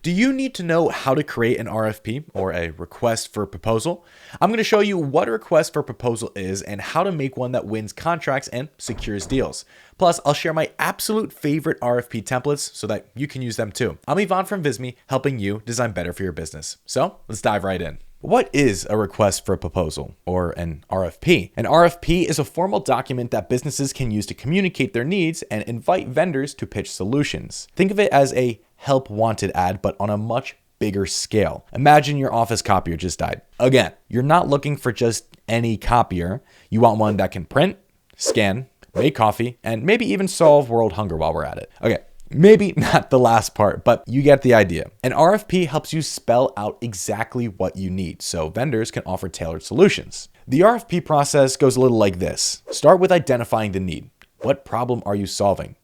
Do you need to know how to create an RFP or a request for proposal? I'm going to show you what a request for proposal is and how to make one that wins contracts and secures deals. Plus, I'll share my absolute favorite RFP templates so that you can use them too. I'm Ivan from Visme, helping you design better for your business. So let's dive right in. What is a request for a proposal, or an RFP? An RFP is a formal document that businesses can use to communicate their needs and invite vendors to pitch solutions. Think of it as a help wanted ad, but on a much bigger scale. Imagine your office copier just died. Again, you're not looking for just any copier. You want one that can print, scan, make coffee, and maybe even solve world hunger while we're at it. Okay. Maybe not the last part, but you get the idea. An RFP helps you spell out exactly what you need, so vendors can offer tailored solutions. The RFP process goes a little like this. Start with identifying the need. What problem are you solving?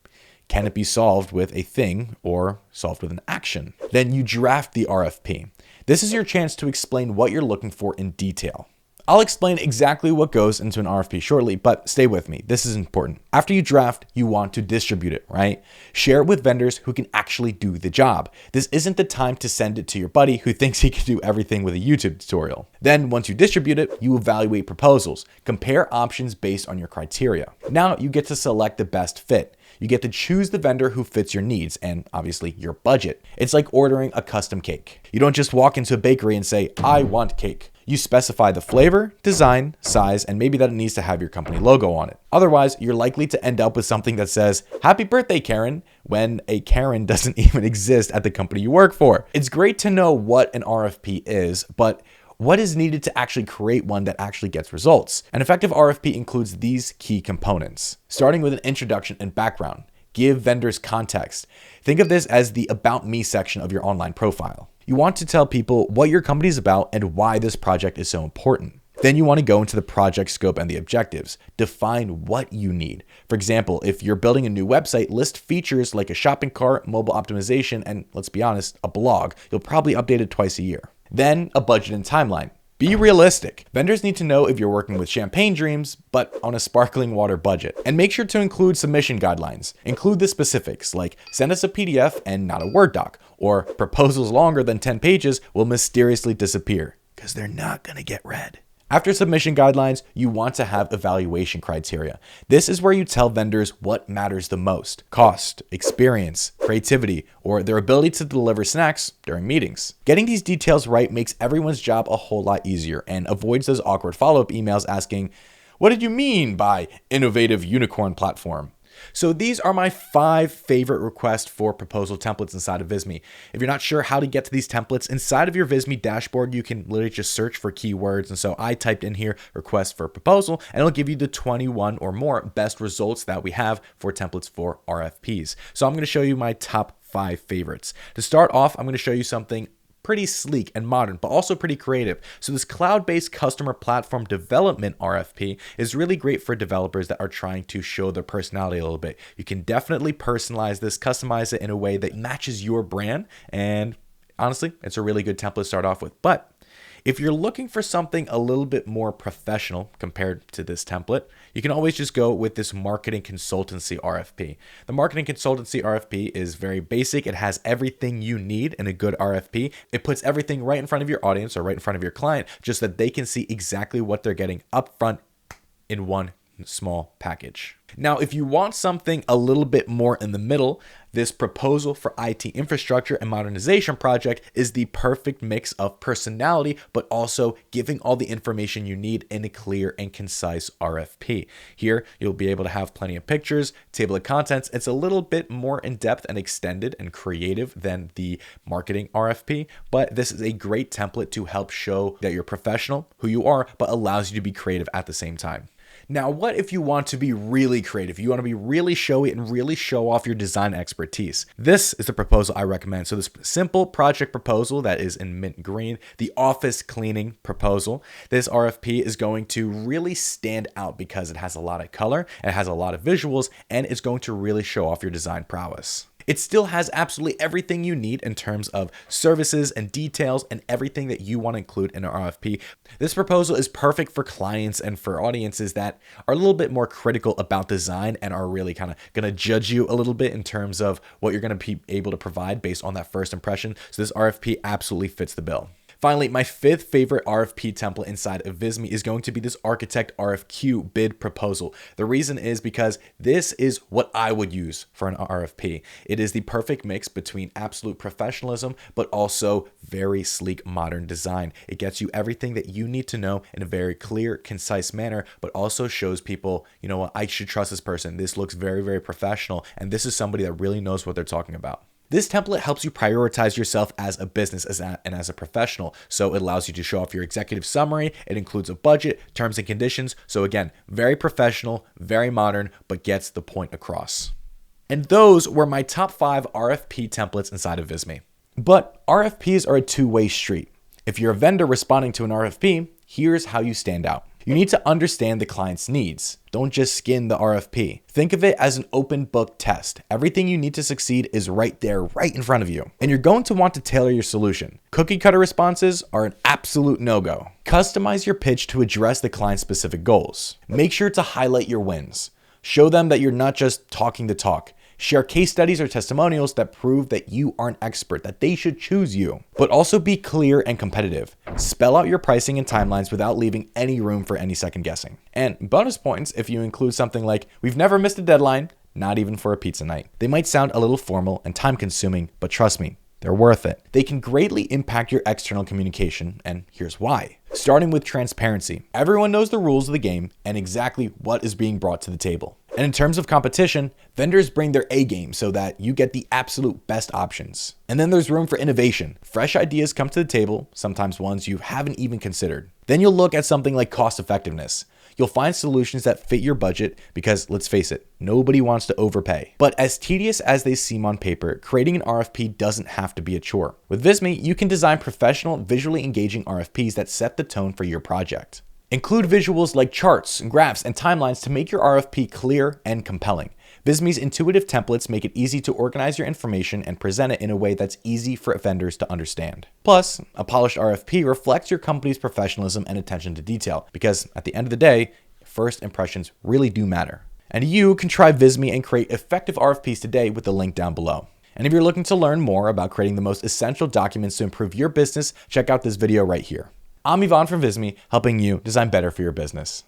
Can it be solved with a thing or solved with an action? Then you draft the RFP. This is your chance to explain what you're looking for in detail. I'll explain exactly what goes into an RFP shortly, but stay with me. This is important. After you draft, you want to distribute it, right? Share it with vendors who can actually do the job. This isn't the time to send it to your buddy who thinks he can do everything with a YouTube tutorial. Then once you distribute it, you evaluate proposals. Compare options based on your criteria. Now you get to select the best fit. You get to choose the vendor who fits your needs and obviously your budget. It's like ordering a custom cake. You don't just walk into a bakery and say, "I want cake." You specify the flavor, design, size, and maybe that it needs to have your company logo on it. Otherwise, you're likely to end up with something that says, "Happy birthday, Karen," when a Karen doesn't even exist at the company you work for. It's great to know what an RFP is, but what is needed to actually create one that actually gets results? An effective RFP includes these key components, starting with an introduction and background. Give vendors context. Think of this as the About Me section of your online profile. You want to tell people what your company is about and why this project is so important. Then you want to go into the project scope and the objectives. Define what you need. For example, if you're building a new website, list features like a shopping cart, mobile optimization, and let's be honest, a blog. You'll probably update it twice a year. Then a budget and timeline. Be realistic. Vendors need to know if you're working with champagne dreams, but on a sparkling water budget. And make sure to include submission guidelines. Include the specifics, like send us a PDF and not a Word doc, or proposals longer than 10 pages will mysteriously disappear, because they're not going to get read. After submission guidelines, you want to have evaluation criteria. This is where you tell vendors what matters the most: cost, experience, creativity, or their ability to deliver snacks during meetings. Getting these details right makes everyone's job a whole lot easier and avoids those awkward follow-up emails asking, "What did you mean by innovative unicorn platform?" So these are my 5 favorite request for proposal templates inside of Visme. If you're not sure how to get to these templates, inside of your Visme dashboard, you can literally just search for keywords. And so I typed in here request for proposal, and it'll give you the 21 or more best results that we have for templates for RFPs. So I'm going to show you my top 5 favorites. To start off, I'm going to show you something pretty sleek and modern, but also pretty creative. So this cloud-based customer platform development RFP is really great for developers that are trying to show their personality a little bit. You can definitely personalize this, customize it in a way that matches your brand. And honestly, it's a really good template to start off with. But if you're looking for something a little bit more professional compared to this template, you can always just go with this marketing consultancy RFP. The marketing consultancy RFP is very basic. It has everything you need in a good RFP. It puts everything right in front of your audience or right in front of your client, just that they can see exactly what they're getting upfront in one small package. Now, if you want something a little bit more in the middle, this proposal for IT infrastructure and modernization project is the perfect mix of personality, but also giving all the information you need in a clear and concise RFP. Here, you'll be able to have plenty of pictures, table of contents. It's a little bit more in-depth and extended and creative than the marketing RFP, but this is a great template to help show that you're professional, who you are, but allows you to be creative at the same time. Now, what if you want to be really creative? You want to be really showy and really show off your design expertise. This is the proposal I recommend. So this simple project proposal that is in mint green, the office cleaning proposal. This RFP is going to really stand out because it has a lot of color, it has a lot of visuals, and it's going to really show off your design prowess. It still has absolutely everything you need in terms of services and details and everything that you want to include in an RFP. This proposal is perfect for clients and for audiences that are a little bit more critical about design and are really kind of going to judge you a little bit in terms of what you're going to be able to provide based on that first impression. So this RFP absolutely fits the bill. Finally, my fifth favorite RFP template inside of Visme is going to be this Architect RFQ bid proposal. The reason is because this is what I would use for an RFP. It is the perfect mix between absolute professionalism, but also very sleek modern design. It gets you everything that you need to know in a very clear, concise manner, but also shows people, you know what, I should trust this person. This looks very, very professional, and this is somebody that really knows what they're talking about. This template helps you prioritize yourself as a business and as a professional. So it allows you to show off your executive summary. It includes a budget, terms and conditions. So again, very professional, very modern, but gets the point across. And those were my top 5 RFP templates inside of Visme. But RFPs are a two-way street. If you're a vendor responding to an RFP, here's how you stand out. You need to understand the client's needs. Don't just skin the RFP. Think of it as an open book test. Everything you need to succeed is right there, right in front of you. And you're going to want to tailor your solution. Cookie cutter responses are an absolute no-go. Customize your pitch to address the client's specific goals. Make sure to highlight your wins. Show them that you're not just talking the talk. Share case studies or testimonials that prove that you are an expert, that they should choose you. But also be clear and competitive. Spell out your pricing and timelines without leaving any room for any second guessing. And bonus points if you include something like, we've never missed a deadline, not even for a pizza night. They might sound a little formal and time consuming, but trust me, they're worth it. They can greatly impact your external communication, and here's why. Starting with transparency. Everyone knows the rules of the game and exactly what is being brought to the table. And in terms of competition, vendors bring their A game so that you get the absolute best options. And then there's room for innovation. Fresh ideas come to the table, sometimes ones you haven't even considered. Then you'll look at something like cost effectiveness. You'll find solutions that fit your budget because, let's face it, nobody wants to overpay. But as tedious as they seem on paper, creating an RFP doesn't have to be a chore. With Visme, you can design professional, visually engaging RFPs that set the tone for your project. Include visuals like charts, graphs, and timelines to make your RFP clear and compelling. Visme's intuitive templates make it easy to organize your information and present it in a way that's easy for vendors to understand. Plus, a polished RFP reflects your company's professionalism and attention to detail, because at the end of the day, first impressions really do matter. And you can try Visme and create effective RFPs today with the link down below. And if you're looking to learn more about creating the most essential documents to improve your business, check out this video right here. I'm Ivan from Visme, helping you design better for your business.